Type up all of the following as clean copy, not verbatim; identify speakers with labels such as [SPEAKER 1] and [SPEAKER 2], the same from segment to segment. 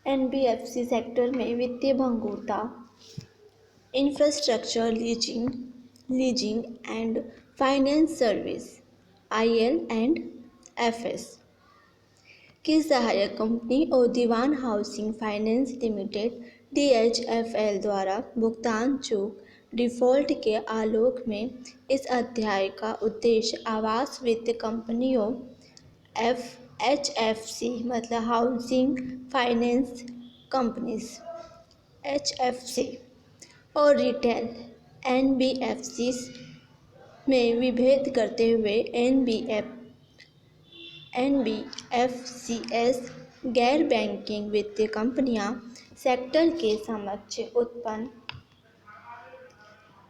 [SPEAKER 1] NBFC sector में वित्तीय भंगुरता, infrastructure leasing and finance service (IL&FS) की सहायक कंपनी और Dewan housing finance limited (DHFL) द्वारा भुगतान चूक डिफ़ॉल्ट के आलोक में इस अध्याय का उद्देश्य आवास वित्त कंपनियों HFC मतलब हाउसिंग फाइनेंस कंपनीज HFC और रिटेल NBFCs में विभेद करते हुए NBFCs गैर बैंकिंग वित्तीय कंपनियां सेक्टर के समक्ष उत्पन्न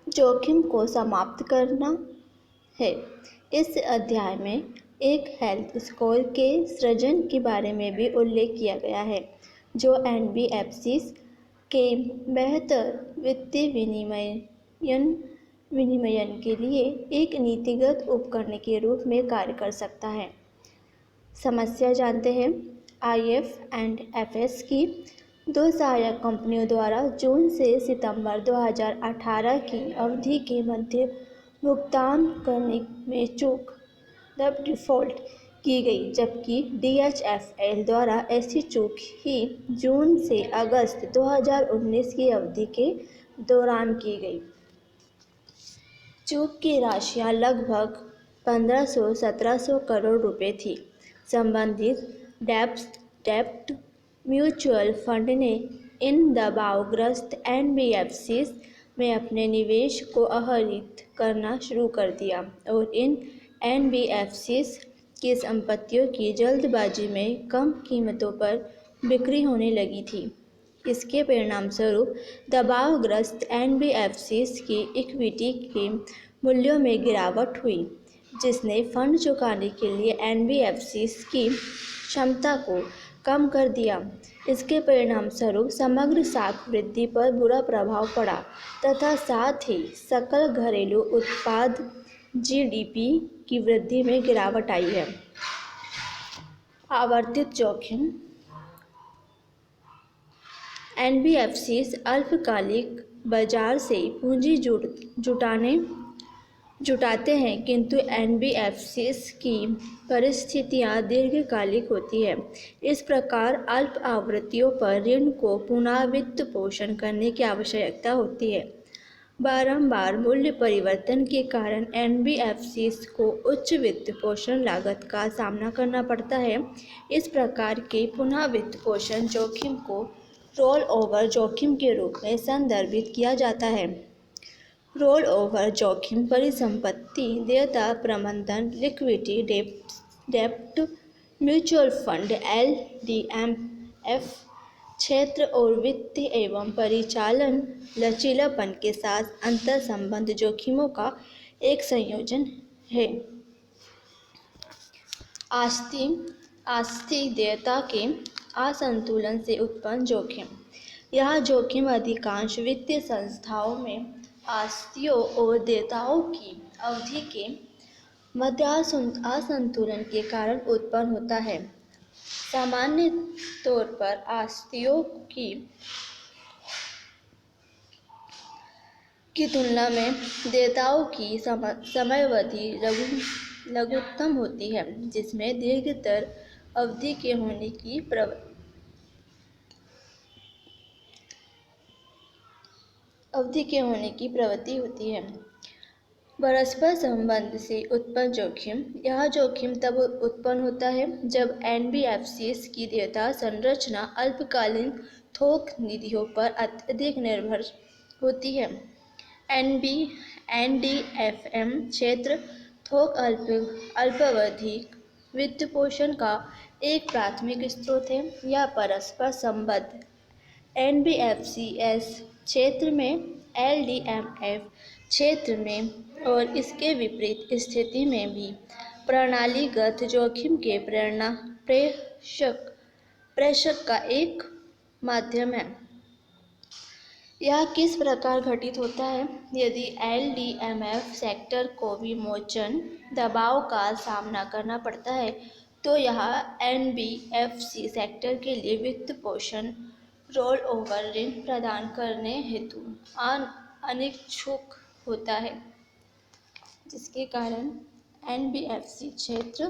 [SPEAKER 1] जोखिम को समाप्त करना है। इस अध्याय में एक हेल्थ स्कोर के सृजन के बारे में भी उल्लेख किया गया है, जो NBFCs के बेहतर वित्तीय विनियमन के लिए एक नीतिगत उपकरण के रूप में कार्य कर सकता है। समस्या जानते हैं। IL&FS की दो सहायक कंपनियों द्वारा जून से सितंबर 2018 की अवधि के मध्य भुगतान करने में चूक डिफ़ॉल्ट की गई, जबकि DHFL द्वारा ऐसी चूक ही जून से अगस्त 2019 की अवधि के दौरान की गई। चूक की राशियां लगभग 1500-1700 करोड़ रुपए थी। संबंधित डेब्ट म्यूचुअल फंड ने इन दबावग्रस्त NBFCs में अपने निवेश को आहरित करना शुरू कर दिया और इन NBFCs की संपत्तियों की जल्दबाजी में कम कीमतों पर बिक्री होने लगी थी। इसके परिणामस्वरूप दबावग्रस्त NBFCs की इक्विटी के मूल्यों में गिरावट हुई, जिसने फंड चुकाने के लिए NBFCs की क्षमता को कम कर दिया। इसके परिणामस्वरूप समग्र साख वृद्धि पर बुरा प्रभाव पड़ा तथा साथ ही सकल घरेलू उत्पाद GDP की वृद्धि में गिरावट आई है। आवर्तित जोखिम NBFCs अल्पकालिक बाजार से पूंजी जुटाते हैं, किंतु NBFCs की परिस्थितियां दीर्घकालिक होती हैं। इस प्रकार अल्प आवृत्तियों पर ऋण को पुनः वित्त पोषण करने की आवश्यकता होती है। बारंबार मूल्य परिवर्तन के कारण NBFCs को उच्च वित्त पोषण लागत का सामना करना पड़ता है। इस प्रकार के पुनः वित्त पोषण जोखिम को रोल ओवर जोखिम के रूप में संदर्भित किया जाता है। रोल ओवर जोखिम परिसंपत्ति देयता प्रबंधन लिक्विडिटी डेब्ट म्यूचुअल फंड LDMF क्षेत्र और वित्तीय एवं परिचालन लचीलापन के साथ अंतर्संबंध जोखिमों का एक संयोजन है। आस्ति देयता के असंतुलन से उत्पन्न जोखिम। यह जोखिम अधिकांश वित्तीय संस्थाओं में आस्तियों और देयताओं की अवधि के मध्य असंतुलन के कारण उत्पन्न होता है। सामान्य तौर पर आस्तियों की तुलना में देयताओं की समयावधि लघुतम होती है, जिसमें दीर्घतर अवधि के होने की प्रवृत्ति होती है। परस्पर संबंध से उत्पन्न जोखिम। यह जोखिम तब उत्पन्न होता है जब NBFCs की देयता संरचना अल्पकालीन थोक निधियों पर अत्यधिक निर्भर होती है। NDFM क्षेत्र थोक अल्पावधि वित्तपोषण का एक प्राथमिक स्रोत है। यह परस्पर संबद्ध NBFCs क्षेत्र में LDMF क्षेत्र में और इसके विपरीत स्थिति में भी प्रणालीगत जोखिम के प्रेषक का एक माध्यम है। यह किस प्रकार घटित होता है? यदि LDMF सेक्टर को विमोचन दबाव का सामना करना पड़ता है, तो यहाँ एनबीएफसी सेक्टर के लिए वित्त पोषण रोल ओवर ऋण प्रदान करने हेतु अनिच्छुक होता है, जिसके कारण एनबीएफसी क्षेत्र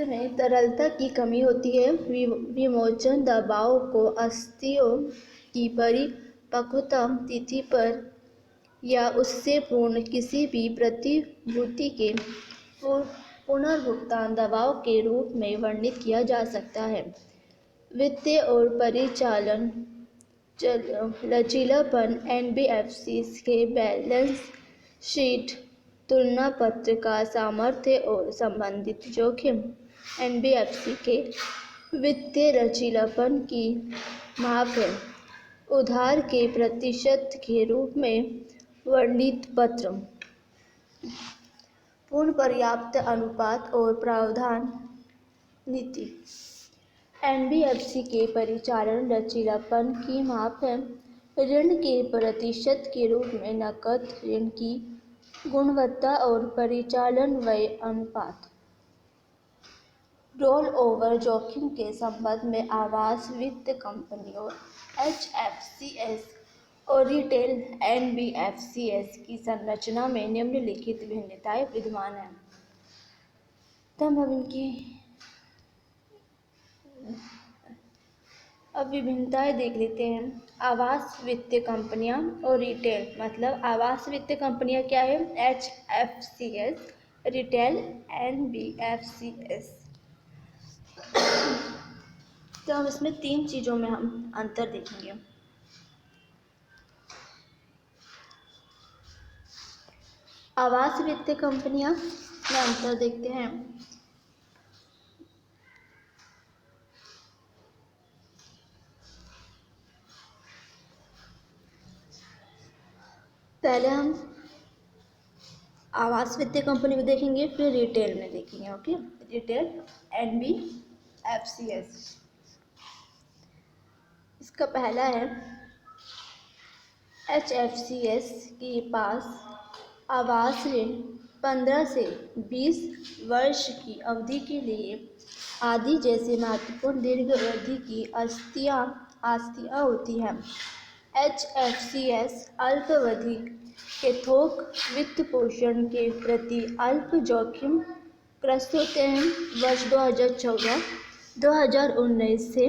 [SPEAKER 1] में तरलता की कमी होती है। विमोचन दबाव को आस्तियों की परिपक्वता तिथि पर या उससे पूर्व किसी भी प्रतिभूति के पुनर्भुगतान दबाव के रूप में वर्णित किया जा सकता है। वित्तीय और परिचालन लचीलापन एनबीएफसी के बैलेंस शीट तुलना पत्र का सामर्थ्य और संबंधित जोखिम एनबीएफसी के वित्तीय लचीलापन की माप है। उधार के प्रतिशत के रूप में वर्णित पत्र पूर्ण पर्याप्त अनुपात और प्रावधान नीति एनबीएफसी के परिचालन लचीलापन की माप है। ऋण के प्रतिशत के रूप में नकद ऋण की गुणवत्ता और परिचालन व्यय अनुपात। रोल ओवर जोखिम के संबंध में आवास वित्त कंपनियों एचएफसीएस और रिटेल एनबीएफसीएस की संरचना में निम्नलिखित भिन्नताएं विद्यमान हैं। तो हम अब विभिन्नताएं देख लेते हैं। आवास वित्तीय कंपनियां और रिटेल, मतलब आवास वित्तीय कंपनियां क्या है? एचएफसीएस, रिटेल एनबीएफसीएस। तो हम इसमें 3 चीज़ों में हम अंतर देखेंगे। आवास वित्तीय कंपनियां में अंतर देखते हैं। पहले हम आवास वित्तीय कंपनी में देखेंगे, फिर रिटेल में देखेंगे। Okay, retail NBFCs. इसका पहला है एचएफसीएस के पास आवास ऋण 15 से 20 वर्ष की अवधि के लिए आदि जैसे महत्वपूर्ण दीर्घ अवधि की आस्तियां होती हैं। एचएफसीएस अल्पावधि के थोक वित्त पोषण के प्रति अल्प जोखिम ग्रस्त होते हैं। वर्ष 2014-2019 से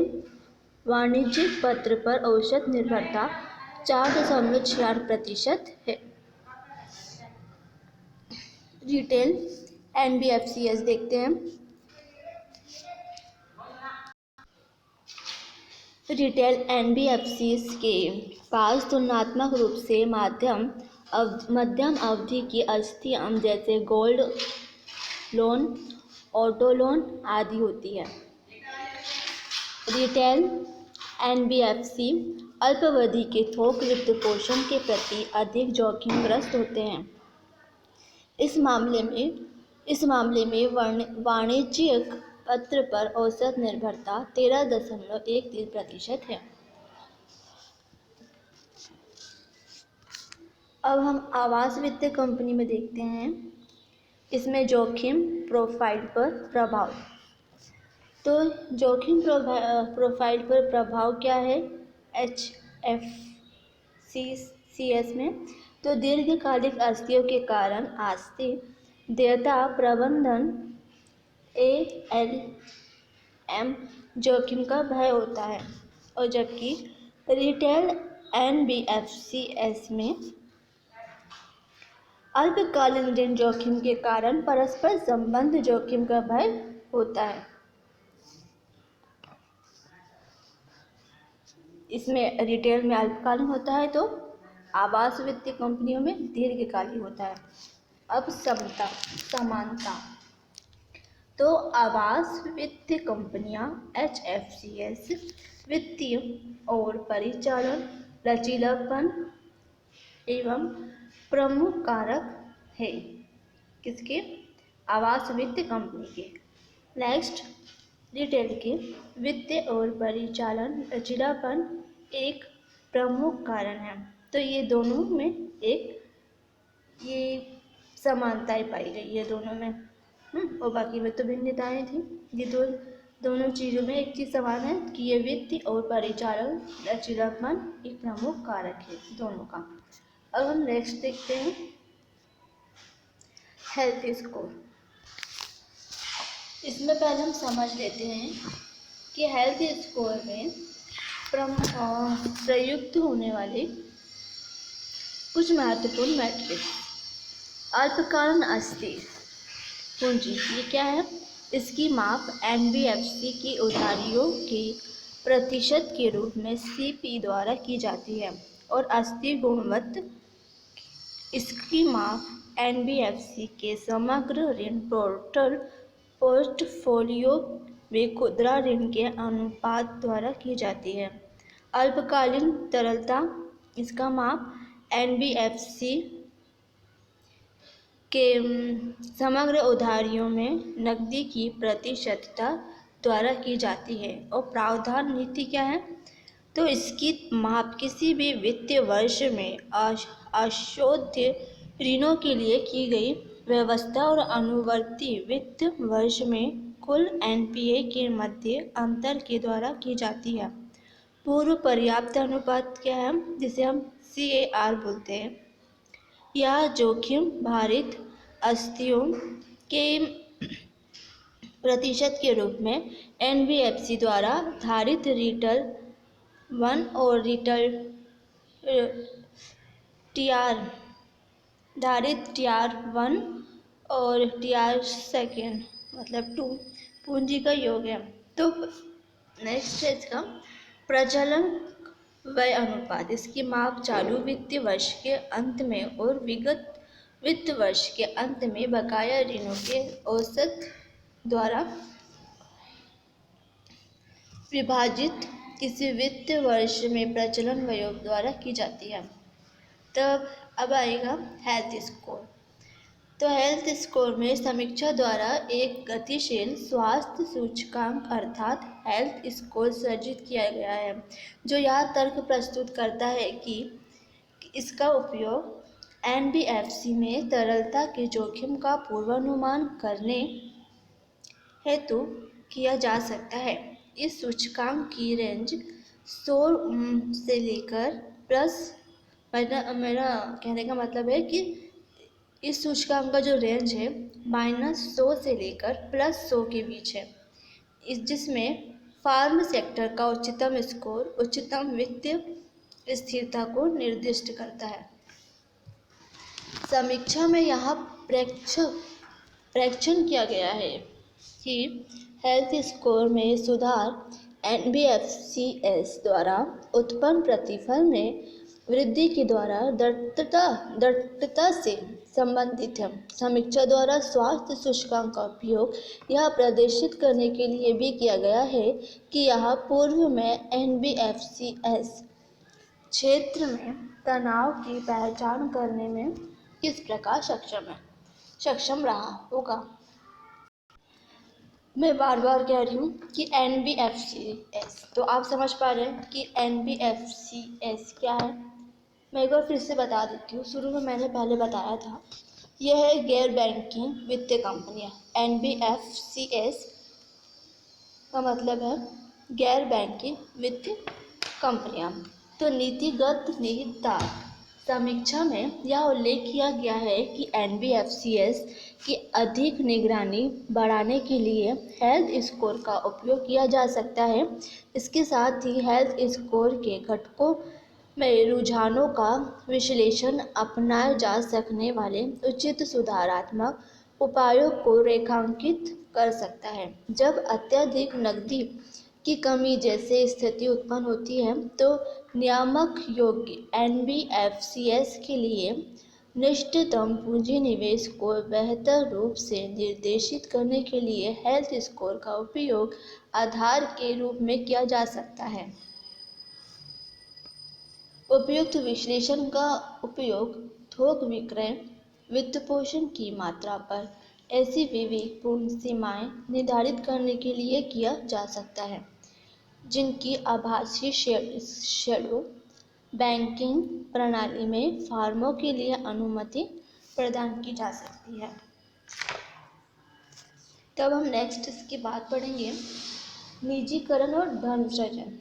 [SPEAKER 1] वाणिज्यिक पत्र पर औसत निर्भरता 4.6% है। रिटेल एनबीएफसीएस देखते हैं। रिटेल एनबीएफसीएस के पास तुलनात्मक रूप से मध्यम अवधि की आस्तियां जैसे गोल्ड लोन, ऑटो लोन आदि होती है। रिटेल एनबीएफसी अल्पावधि के थोक वित्त पोषण के प्रति अधिक जोखिमग्रस्त होते हैं। इस मामले में वाणिज्यिक पत्र पर औसत निर्भरता 13.13% है। अब हम आवास वित्तीय कंपनी में देखते हैं। इसमें जोखिम प्रोफाइल पर प्रभाव। तो जोखिम प्रोफाइल पर प्रभाव क्या है एचएफसीएस में? तो दीर्घकालिक आस्तियों के कारण आस्ति देयता प्रबंधन एएलएम जोखिम का भय होता है, और जबकि रिटेल एनबीएफसीएस में अल्पकालीन ऋण जोखिम के कारण परस्पर संबंध जोखिम का भय होता है। इसमें रिटेल में अल्पकालीन होता है, तो आवास वित्तीय कंपनियों में दीर्घकालीन होता है। अब समानता। तो आवास वित्तीय कंपनियां एचएफसीएस वित्तीय और परिचालन लचीलापन एवं प्रमुख कारक है। किसके? आवास वित्तीय कंपनी के। नेक्स्ट, रिटेल के वित्तीय और परिचालन लचीलापन एक प्रमुख कारण है। तो ये दोनों में ये समानताएं पाई गई है दोनों में। और बाकी में तो भिन्नताएं थी। ये दोनों चीज़ों में एक चीज़ समान है कि ये वित्त और परिचालन लचीलापन एक प्रमुख कारक है दोनों का। अब हम नेक्स्ट देखते हैं हेल्थ स्कोर। इसमें पहले हम समझ लेते हैं कि हेल्थ स्कोर में प्रयुक्त होने वाले कुछ महत्वपूर्ण मैट्रिक्स। अल्पकालीन अस्थिर पूंजी, ये क्या है? इसकी माप एनबीएफसी की उधारियों के प्रतिशत के रूप में सीपी द्वारा की जाती है। और अस्थिर गुणवत्ता, इसकी माप एनबीएफसी के समग्र ऋण पोर्टफोलियो में खुदरा ऋण के अनुपात द्वारा की जाती है। अल्पकालीन तरलता, इसका माप एनबीएफसी के समग्र उधारियों में नकदी की प्रतिशतता द्वारा की जाती है। और प्रावधान नीति क्या है? तो इसकी माप किसी भी वित्तीय वर्ष में अशोध्य ऋणों के लिए की गई व्यवस्था और अनुवर्ती वित्त वर्ष में कुल एनपीए के मध्य अंतर के द्वारा की जाती है। पूर्व पर्याप्त अनुपात क्या है, जिसे हम CAR बोलते हैं? यह जोखिम भारित अस्थियों के प्रतिशत के रूप में एनबीएफसी द्वारा धारित रिटर्न 1 और रिटर्न धारित TR1 और TR2 मतलब 2 पूंजी का योग है। तो नेक्स्ट है इसका प्रचलन व्यय अनुपात। इसकी माप चालू वित्तीय वर्ष के अंत में और विगत वित्त वर्ष के अंत में बकाया ऋणों के औसत द्वारा विभाजित किसी वित्त वर्ष में प्रचलन व्यय द्वारा की जाती है। तब अब आएगा हेल्थ स्कोर। तो हेल्थ स्कोर में समीक्षा द्वारा एक गतिशील स्वास्थ्य सूचकांक अर्थात हेल्थ स्कोर सर्जित किया गया है, जो यह तर्क प्रस्तुत करता है कि इसका उपयोग एनबीएफसी में तरलता के जोखिम का पूर्वानुमान करने हेतु किया जा सकता है। इस सूचकांक की रेंज 100 से लेकर प्लस, मेरा कहने का मतलब है कि इस सूचकांक का जो रेंज है -100 से लेकर +100 के बीच है। जिसमें फार्म सेक्टर का उच्चतम स्कोर उच्चतम वित्तीय स्थिरता को निर्दिष्ट करता है। समीक्षा में यहाँ प्रेक्षण किया गया है कि हेल्थ स्कोर में सुधार एनबीएफसीएस द्वारा उत्पन्न प्रतिफल में वृद्धि के द्वारा दृढ़ता से संबंधित है। समीक्षा द्वारा स्वास्थ्य सूचकांक का उपयोग यह प्रदर्शित करने के लिए भी किया गया है कि यह पूर्व में एनबीएफसीएस क्षेत्र में तनाव की पहचान करने में किस प्रकार सक्षम रहा होगा। मैं बार बार कह रही हूँ कि एनबीएफसीएस, तो आप समझ पा रहे हैं कि एनबीएफसीएस क्या है। मैं एक बार फिर से बता देती हूँ। शुरू में मैंने पहले बताया था, यह है गैर बैंकिंग वित्तीय कंपनियाँ। एनबीएफसीएस का मतलब है गैर बैंकिंग वित्तीय कंपनियाँ। तो नीतिगत निहितार्थ, समीक्षा में यह उल्लेख किया गया है कि एनबीएफसीएस की अधिक निगरानी बढ़ाने के लिए हेल्थ स्कोर का उपयोग किया जा सकता है। इसके साथ ही हेल्थ स्कोर के घटकों में रुझानों का विश्लेषण, अपनाए जा सकने वाले उचित सुधारात्मक उपायों को रेखांकित कर सकता है। जब अत्यधिक नकदी की कमी जैसी स्थिति उत्पन्न होती है, तो नियामक योग्य एनबीएफसीएस के लिए निष्ठतम पूंजी निवेश को बेहतर रूप से निर्देशित करने के लिए हेल्थ स्कोर का उपयोग आधार के रूप में किया जा सकता है। उपयुक्त विश्लेषण का उपयोग थोक विक्रय वित्तपोषण की मात्रा पर ऐसी विवेकपूर्ण सीमाएं निर्धारित करने के लिए किया जा सकता है जिनकी आभासी शेडो बैंकिंग प्रणाली में फर्मों के लिए अनुमति प्रदान की जा सकती है। तब हम नेक्स्ट इसके बाद पढ़ेंगे निजीकरण और धन सृजन।